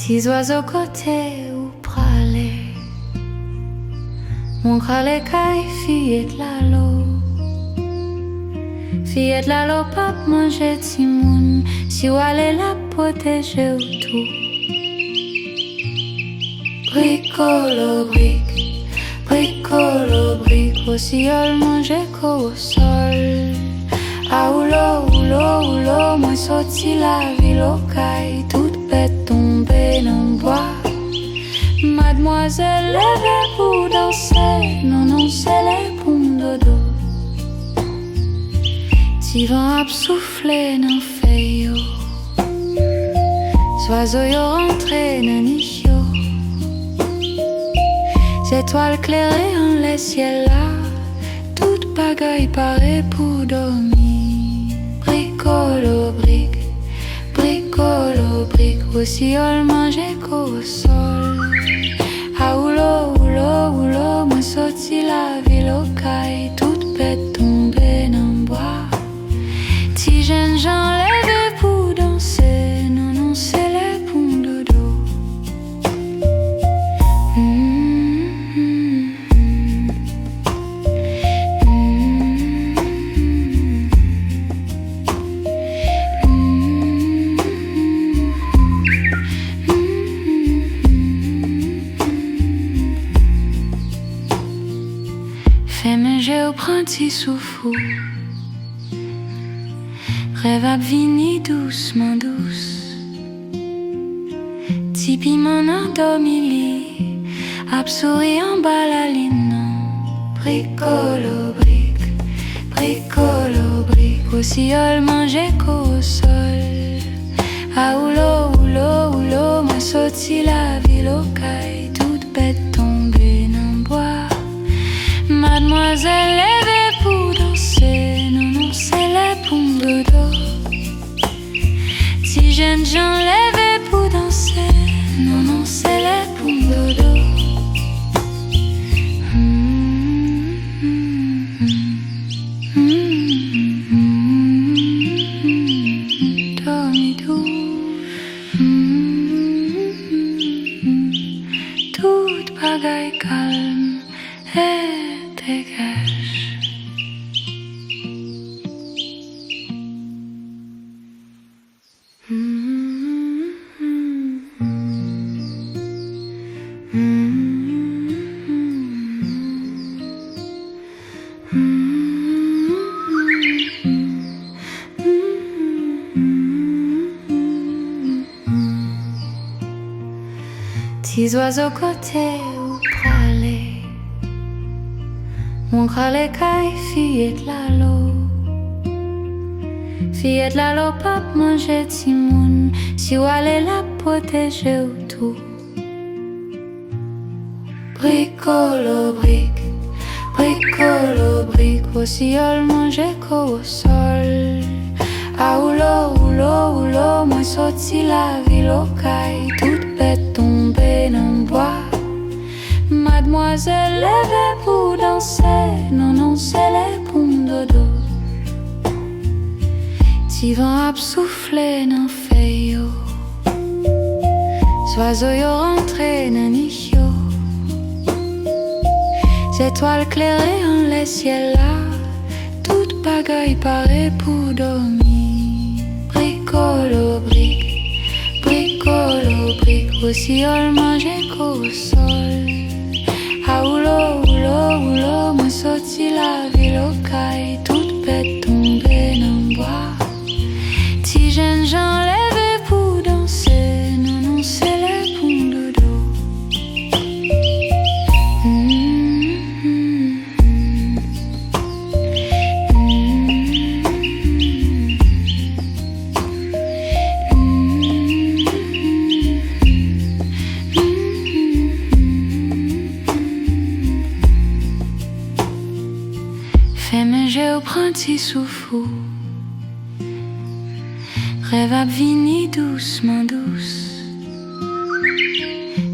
Petits oiseaux côté ou pralé, mon crâle caille, fillette la l'eau. Fillette la l'eau, pape manger timoun, si ou allez la protéger ou tout. Bricolo, bricolo, bric, aussi yol manger qu'au sol. Ah oulo, moi sorti la ville au caille, toute bête tombée dans bois. Mademoiselle levée pour danser, non, c'est les poumes dodo. Ti vent ap souffler dans feuille, oiseau yo rentré dans nid yo. Étoiles clairées en les ciels là, toute bagaille paraît pour dormir. Bricolo, bric, aussi on mangeait qu'au sol. Ah oulo, moi sorti la ville au caille, toute bête tombée dans bois. Si jeunes gens levés pour danser, non, c'est les poumes dodo. Fais-moi j'ai au printemps souffle. Rêve à vini doucement douce. Tipi m'en endormi, ap souri en bas la ligne. Bricolo, bric, aussi yol manger qu'au sol. Ah oulo, moi sorti la ville au caille, toute bête tombée dans bois. Mademoiselle levée pour danser, non, c'est les poumes dodo. Si jeunes gens levés pour danser, non, c'est les poumes dodo. Dormidou, toute bagaille calme et dégage. Petits oiseaux côté ou pralé, mon crâle caille, fillette la l'eau. Fillette la l'eau, pape manger timoun, si ou allez la protéger ou tout. Bricolo, bric, aussi yol manger qu'au sol. Ah oulo, moi sorti la ville au caille, toute bête tombée dans bois. Mademoiselle levée pour danser, non, c'est les poumes dodo. Ti vent ap souffler dans feuille, oiseau yo rentré dans nid yo. Étoiles clairées en les ciels là, toute bagaille paraît pour dormir. Bricolo, bric, aussi on mangeait qu'au sol. Ah oulo, moi sorti la ville au caille, toute bête tombée dans bois. Si jeunes gens levés pour danser, non, c'est les poumes dodo. Fais-moi j'ai au printemps souffle. Rêve à vini doucement douce.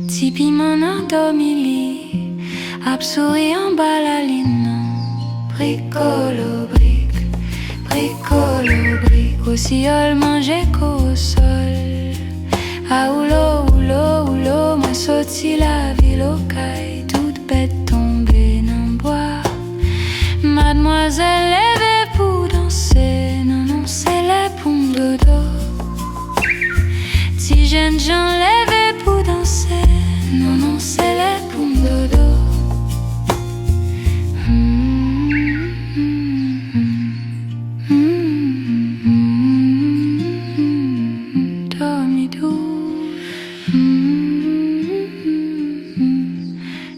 Tipi m'en endormi, ap souri en bas la ligne. Bricolo, bric, aussi yol manger qu'au sol. Ah oulo, sorti la ville au caille, toute bête tombée dans le bois. Mademoiselle levée pour danser, non, non, c'est les pompes dodo. Si jeunes gens levés pour danser, non, non, c'est les pompes dodo.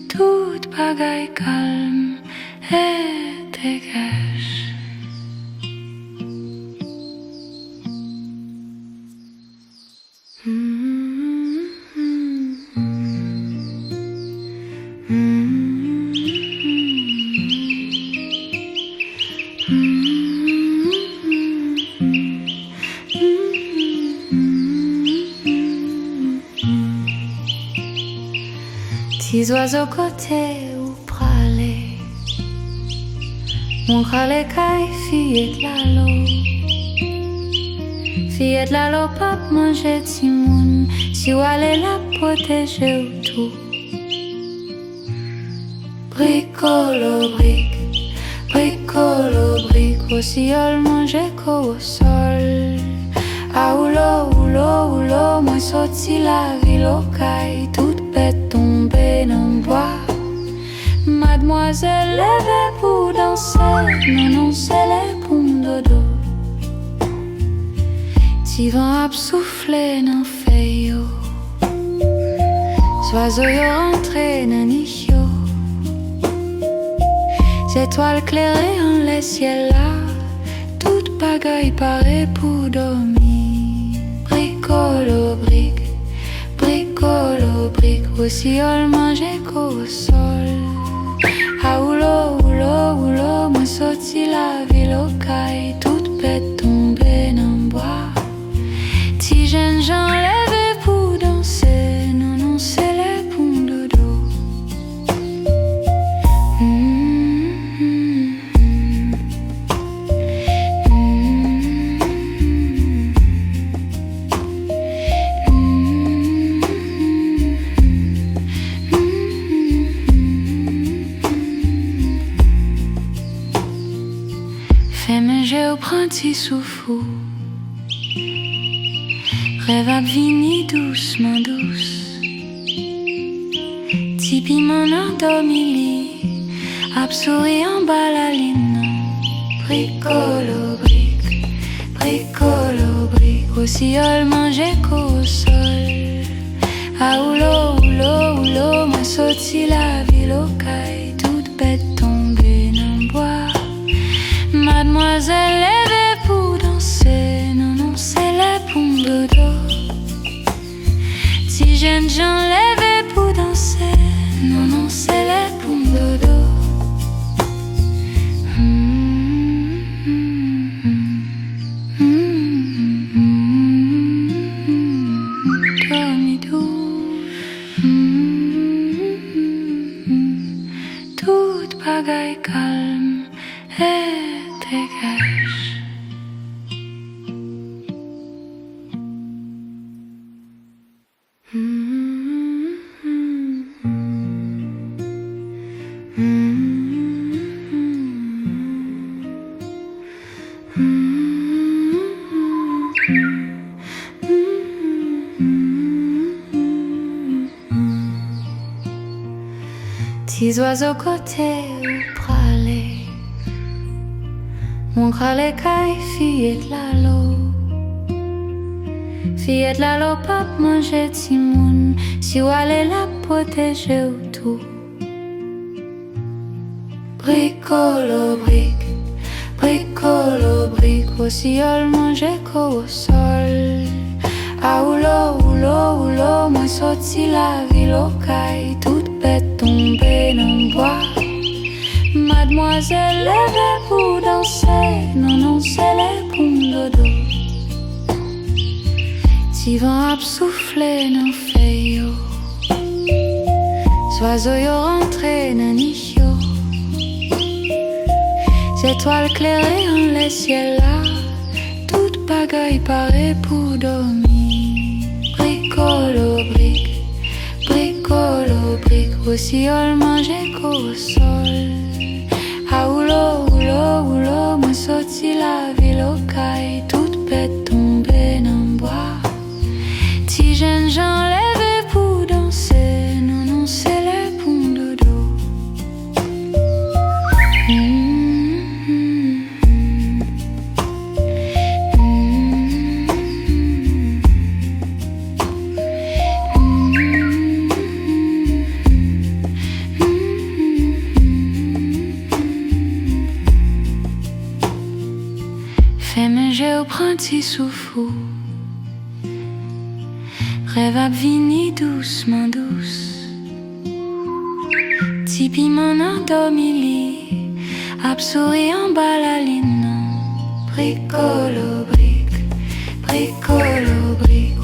Toute bagaille calme et dégage. Petits oiseaux côté ou pralés, mon crâle caille, fillette la l'eau. Fillette la l'eau, pape manger timoun, si ou allez la protéger ou tout. Bricolo, bric, bricolo, bric, aussi yol manger qu'au sol. Ah oulo, moi sorti la ville au caille, toute bête tombée dans le bois. Mademoiselle levée pour danser, non, non, c'est les pompes dodo. Ti vent ap souffler dans feuille, oiseaux yo rentré dans nid yo. Étoiles clairées en les ciel là, toute bagaille paraît pour dormir. Bricolo, bric, bricolo, bric, aussi yol manger qu'au sol. Ah oulo, moi sorti la ville au caille, toute bête tombée dans le bois. Si jeunes gens levés pour danser, non, non, c'est les pompes dodo. Fais manger au printemps souffou, rêve à vini doucement douce. Tipi mon endormi, ap souris en bas la ligne. Bricolo, bric, bricolo, bric, aussi yol manger qu'au sol. Ah oulo, moi sorti la ville au caille, toute bête tombée dans le bois. Mademoiselle levée pour danser, non, non, c'est les pompes dodo. Si jeunes gens levés pour danser, non, non, c'est les pompes dodo. Toute bagaille calme et dégage. Petits oiseaux côté ou pralés, mon crâle caille, fillette la l'eau. Fillette la l'eau, pape manger timoun, si ou allez la protéger ou tout. Bricolo, bric, bricolo, bric, aussi yol manger qu'au sol. Ah oulo, moi sorti la ville au caille, toute bête tombée dans le bois. Mademoiselle levée pour danser, non, non, c'est les pompes dodo. Si vent ap souffler dans feuille, oiseaux yo rentré dans nid yo. Étoiles clairées en les ciel là, toute bagaille paraît pour dormir. Bricolo, bric, bricolo. aussi ol manger qu'au sol. Ah oulo, moi sorti la ville au caille, toute bête tombée dans bois. Si jeunes gens lèvent pour danser, non, non, c'est les poum dodo. Fais manger au printemps sous fou. Rêve à vini doucement douce. Tipi mon endormi ap souri en bas la ligne. Bricolo bric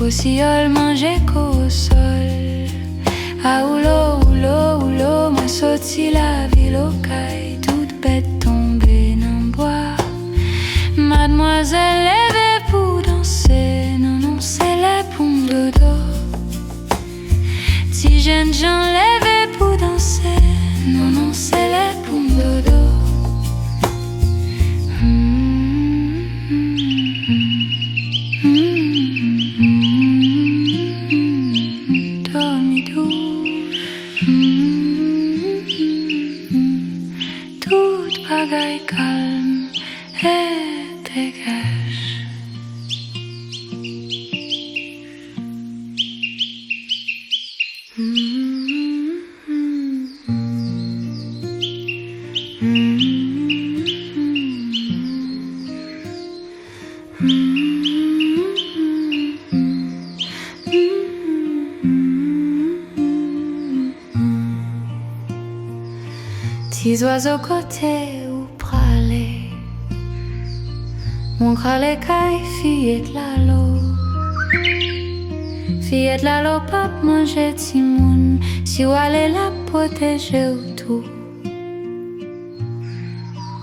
aussi ol manger qu'au sol. Ah oulo, moi sorti la ville au caille, toute bête tombée dans bois. Mademoiselle lèvée pour danser, non, non, c'est les poum dodo. Si jeunes gens lèvés pour danser, non, non, c'est les poum dodo. Dormidou, toute bagaille calme et dégage. Petits oiseaux côté ou pralé, mon crâle caille, fillette la l'eau. Fillette la l'eau, pape manger timoun, si ou allez la protéger ou tout.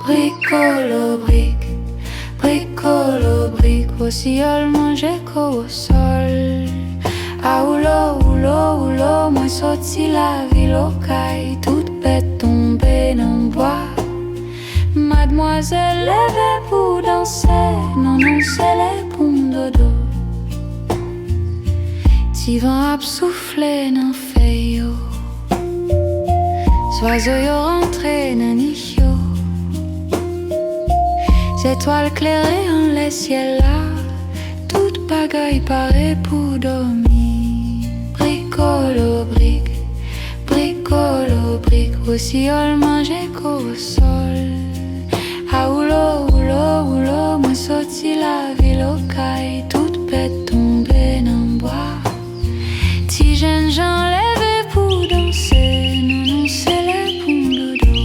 Bricolo bric, aussi ol manger qu'au sol. Ah oulo, moi sorti la ville au caille, toute bête tombée dans bois. Mademoiselle lèvée pour danser, non, non, c'est les poum dodo. Ti vent ap souffler dans feuille, oiseaux yo rentré dans nid yo. Étoiles clairées en les ciels là, toute bagaille paraît pour dormir. Bricolo bric, aussi ol manger qu'au sol. Ah oulo, moi sorti la ville au caille, toute bête tombée dans bois. Si jeunes gens lèvés pour danser, non, non, c'est les poum dodo.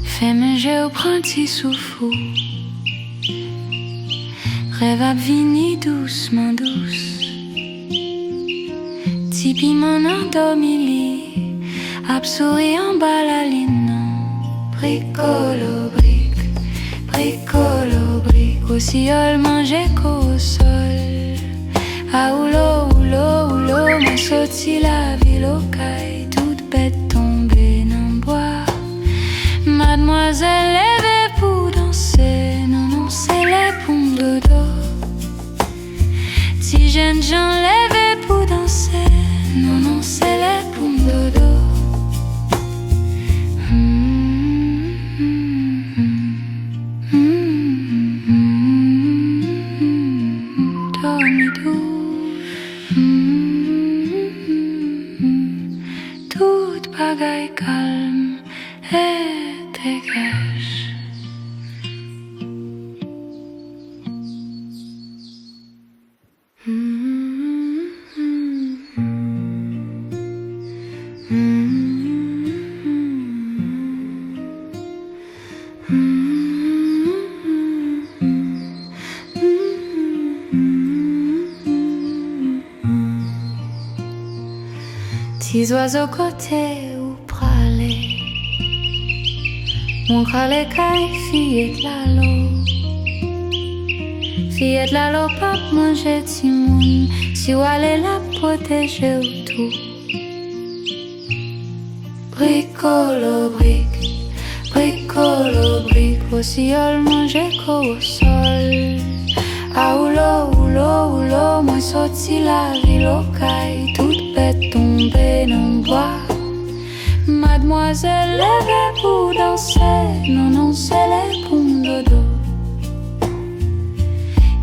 Fais manger au printemps sous fou. Rêve à vini doucement douce. Tipi mon endormi ap souri en bas la ligne. Bricolo bric, aussi ol manger qu'au sol. Ah oulo, moi sorti la ville au caille, toute bête tombée dans bois. Mademoiselle lèvée pour danser, non, non, c'est les poum dodo. Si jeunes gens lèvés pour danser, non, non, c'est les poum dodo. Dormidou, toute bagaille calme et dégage. Petits oiseaux côté ou pralé, mon crâle caille, fillette la l'eau. Fillette la l'eau, pape manger timoun, si ou allez la protéger ou tout. Bricolo, bric, bricolo, bric, aussi ol manger qu'au sol. Ah oulo, moi sorti la ville au caille, toute bête tombée dans bois. Mademoiselle levée pour danser, non, c'est les poumes dodo.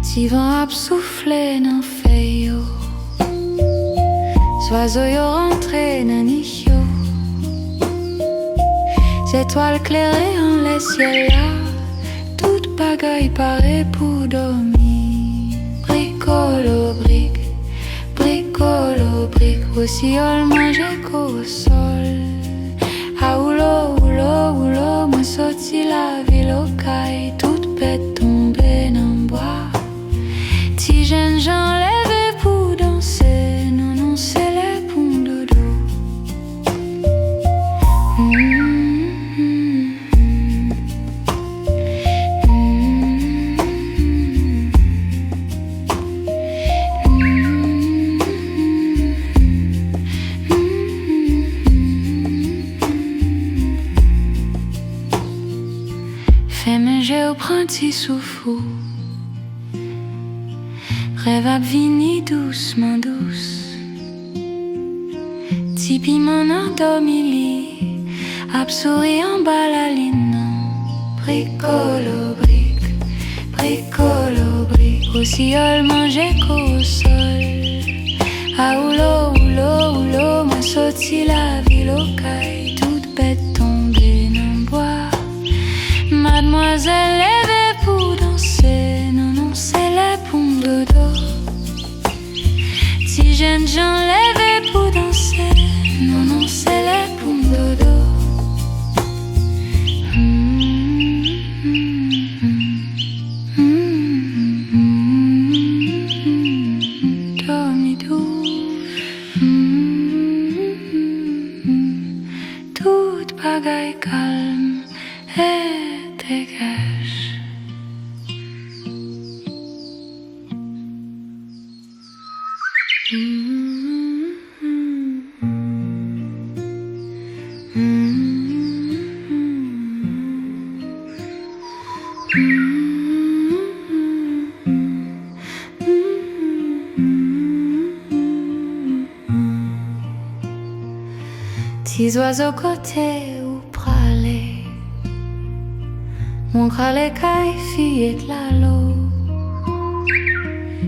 Ti vent ap souffler dans feuille, oiseau yo rentré dans nid yo. Étoiles clairées en les ciels là, toute bagaille paraît pour dormir. Bricolo, bric, bricolo, bric, aussi ol manger qu'au sol. Ah oulo, moi sorti la ville au caille, toute bête tombée dans bois. Si jeunes gens levés pour danser, non, c'est les poumes dodo. Fais-moi j'ai au printemps sous fou. Rêve à vini doucement douce. Tipi mon endormi ap souri en bas la ligne. Bricolo, bric, bricolo, bric, aussi ol manger qu'au sol. Ah oulo, moi sorti la ville au caille, toute bête tombée dans bois. Mademoiselle levée pour danser, non, c'est les poumes dodo. Si jeunes gens levés pour danser, non, c'est les poumes dodo. Dormi douce, toute bagaille calme et dégage. Petits oiseaux côté ou pralé, mon crâle caille, fillette la l'eau.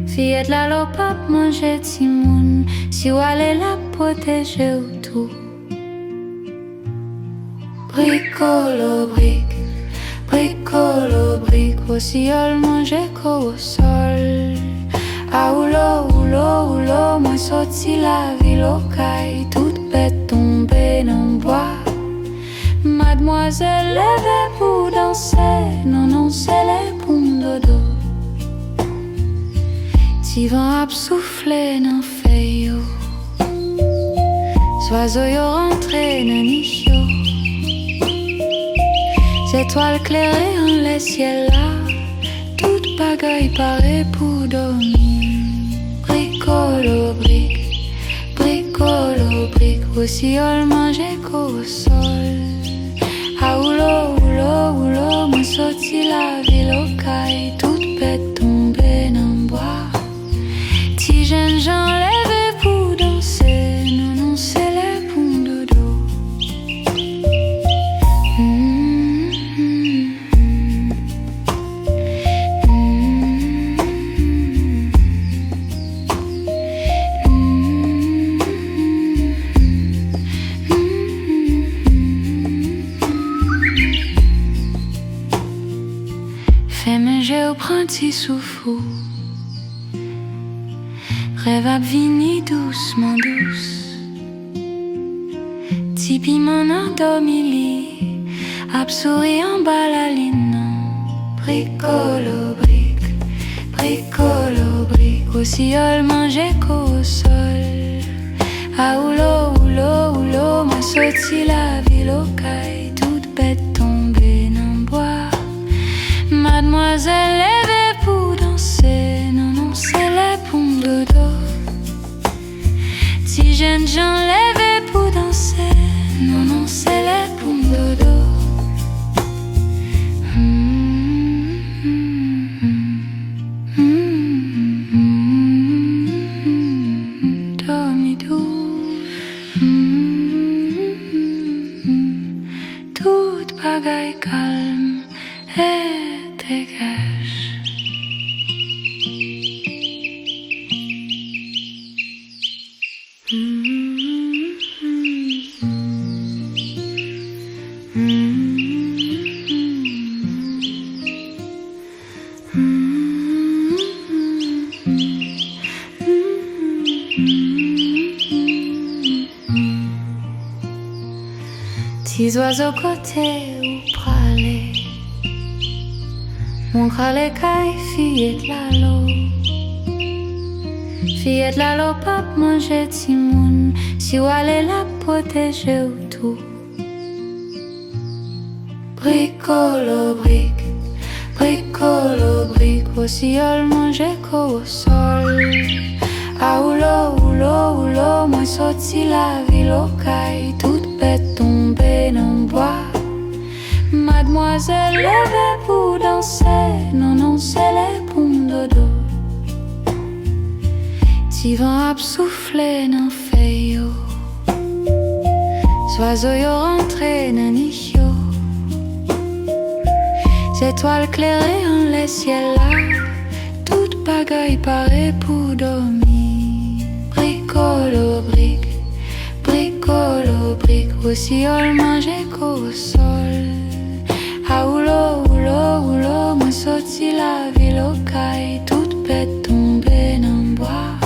Fillette la l'eau, pape manger timoun, si ou allez la protéger ou tout. Bricolo, bric, bricolo, bric, aussi ol manger qu'au sol. Ah oulo, moi sorti la ville au caille, toute bête tombée dans bois. Mademoiselle levée pour danser, non, c'est les poumes dodo. Ti vent ap souffler dans feuille, oiseau yo rentré dans nid yo. Étoiles clairées en les ciels là, toute bagaille paraît pour dormir. Bricolo, bric, bricolo, bric, aussi ol manger qu'au sol. Ah oulo, moi sorti la ville au caille, toute bête tombée dans bois. Si jeunes gens levés pour danser, non, c'est les poumes dodo. Fais-moi j'ai au printemps sous fou. Rêve à vini doucement douce. Tipi mon endormi ap souri en bas la ligne. Bricolo, bric, bricolo, bric, aussi ol manger qu'au sol. Ah oulo, moi sorti la ville au caille, toute bête tombée dans le bois. Mademoiselle levée pour danser, non, c'est les pour dodo. Si jeunes gens levés pour danser, non, c'est les pour dodo. Toute bagaille calme et dégage. Petits oiseaux côté ou pralé, mon crâle caille, fillette la l'eau. Fillette la l'eau, pape manger timoun, si ou allez la protéger ou tout. Bricolo bric, bricolo bric, aussi yol manger qu'au sol. Ah oulo, moi sorti la ville au caille, toute bête tombée dans le bois. Mademoiselle levée pour danser, non, c'est les pour dodo. Ti vent ap souffler dans feuille, oiseaux yo rentré dans nid yo. Étoiles clairées en les ciel là, toute bagaille paraît pour dormir. Bricolo bric, bricolo bric, aussi yol manger qu'au sol. Ah oulo, moi sorti la ville au caille, toute bête tombée dans le bois.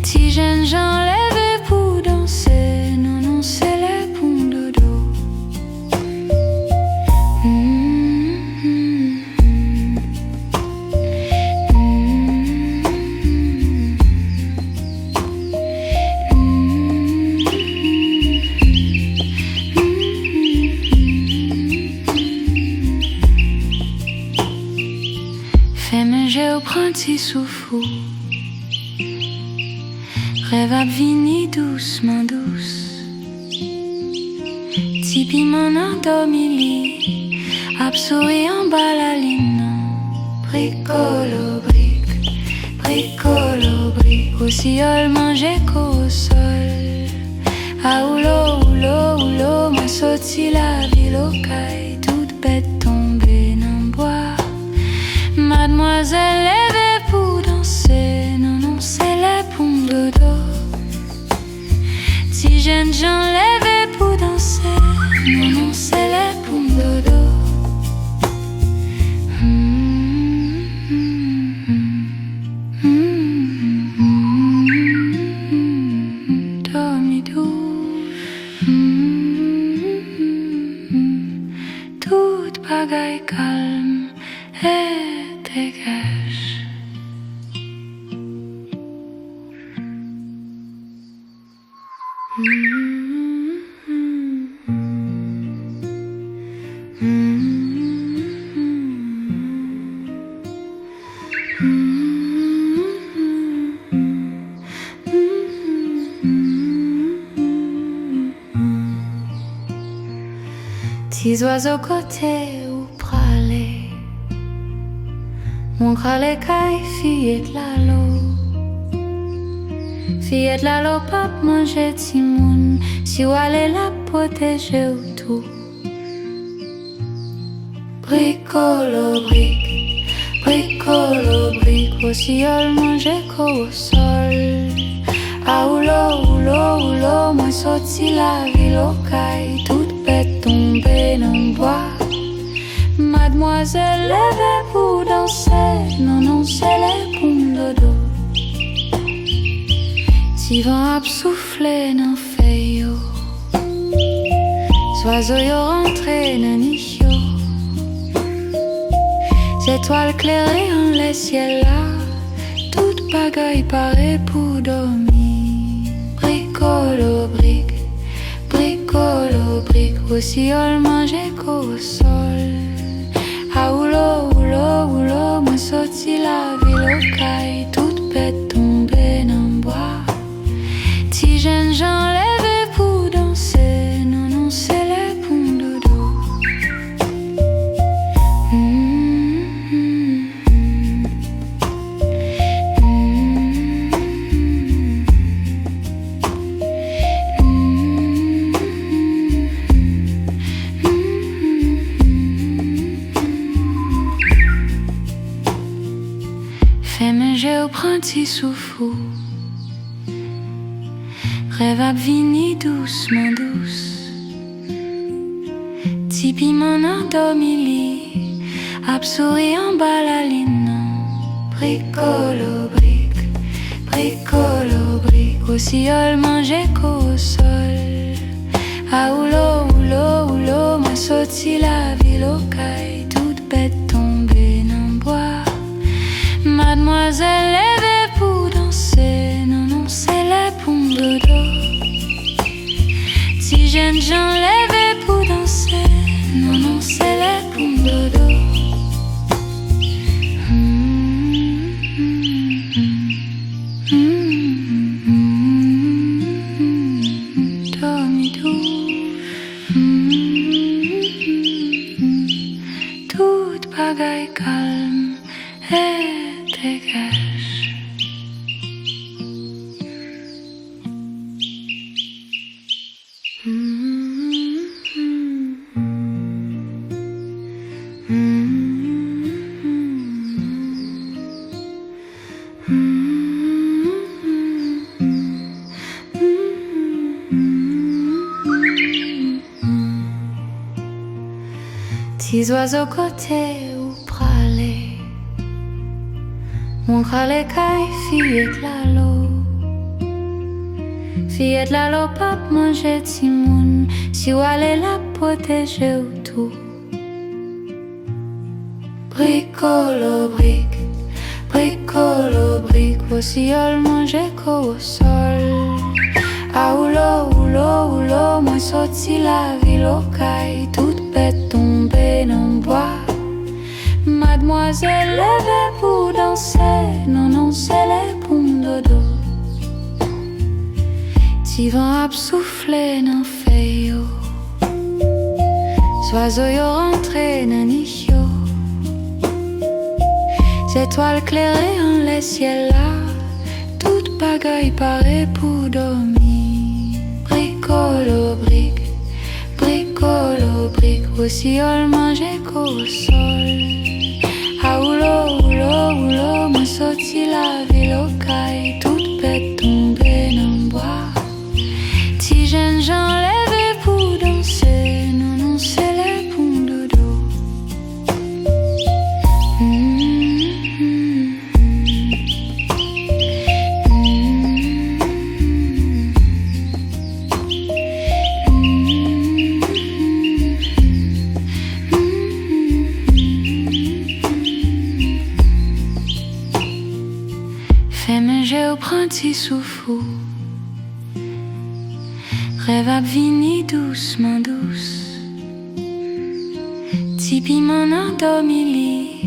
Si jeunes gens levés pour danser, non, c'est les pour dodo. Fais-moi j'ai au printemps souffou. Rêve à vini doucement douce. Tipi m'en endormi, absorbé en bas la ligne. Bricolo bric, bricolo bric, aussi yol manger qu'au sol. Ah oulo, moi sorti la ville au caille, toute bête tombée dans le bois. Mademoiselle levée pour danser, non, c'est les pour dodo. Si jeunes gens levés pour danser, non, c'est les pour dodo. Dormidou, toute bagaille calme et dégage. Petits oiseaux côté ou pralé, mon crâle caille, fillette la l'eau. Fillette la l'eau, pape manger timoun, si ou allez la protéger ou tout. Bricolo bric, bricolo bric, aussi yol manger qu'au sol. Ah oulo, moi sorti la ville au caille, toute bête tombée dans le bois. Mademoiselle levée pour danser, non, c'est les pour dodo. Si vent ap souffler dans feuille, oiseaux yo rentré dans nid yo. Étoiles clairées en les ciel là, toute bagaille paraît pour dormir. Bricolo, bric, bricolo, bric. Aussi on mangeait qu'au sol. Ah oulo, oulo, oulo, moi sorti la ville au caille, toute bête tombée dans bois. Si jeunes gens lèvent pour danser, non, non, c'est les ponts dodo. Fais-moi j'ai au printemps sous fou. Rêve à vini doucement douce. Tipi mon endormi ap souri en bas la ligne. Bricolo, bric, bricolo, bric. Aussi on mangeait qu'au sol. Ah oulo, oulo, oulo, moi sorti la ville au caille, toute bête tombée dans bois. Mademoiselle lèvée pour danser, non, non, c'est les ponts dodo. Si jeunes gens lèvés pour danser, non, non, c'est les ponts dodo. Dormidou, toute bagaille calme et dégage. Petits oiseaux côté ou pralé, mon crâle caille, fillette la l'eau. Fillette la l'eau, pape manger timoun, si ou allez la protéger ou tout. Bricolo, bric, bricolo, bric, aussi on mangeait qu'au sol. Ah oulo, oulo, oulo, moi sorti la ville au caille, toute bête tombée dans bois. Mademoiselle lèvée pour danser, non, non, c'est les ponts dodo. Ti vent ap souffler dans feuille, oiseaux yo rentré dans nid yo. Étoiles clairées en les ciels là, toute bagaille paraît pour dormir. Bricolo, bric, bricolo, bric, aussi on mangeait qu'au sol. Ah oulo, oulo, oulo, moi sorti la ville au caille, toute bête tombée dans bois. Si jeunes gens lèvés pour danser, non, non, c'est les ponts dodo. Fais-moi j'ai au printemps sous fou. Rêve à vini doucement douce. Tipi mon endormi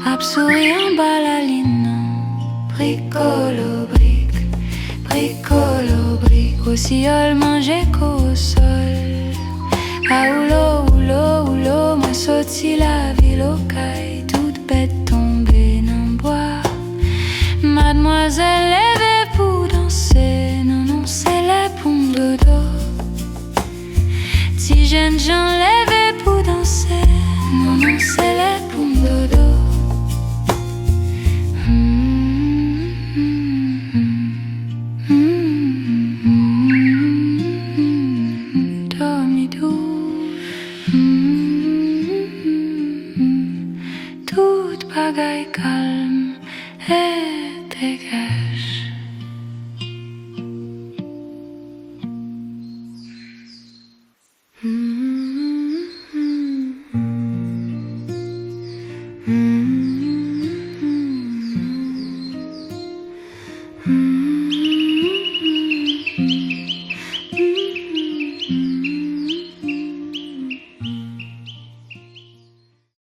ap souri en bas la ligne. Bricolo, bric, bricolo, bric, aussi on mangeait qu'au sol. Ah oulo, oulo, oulo, moi sorti la ville au caille, toute bête tombée dans bois. Mademoiselle lèvée pour danser, non, non, c'est les ponts dodo. Si jeunes gens lèvés pour danser, non, non, c'est les ponts dodo. Dormidou, toute bagaille calme et dégage.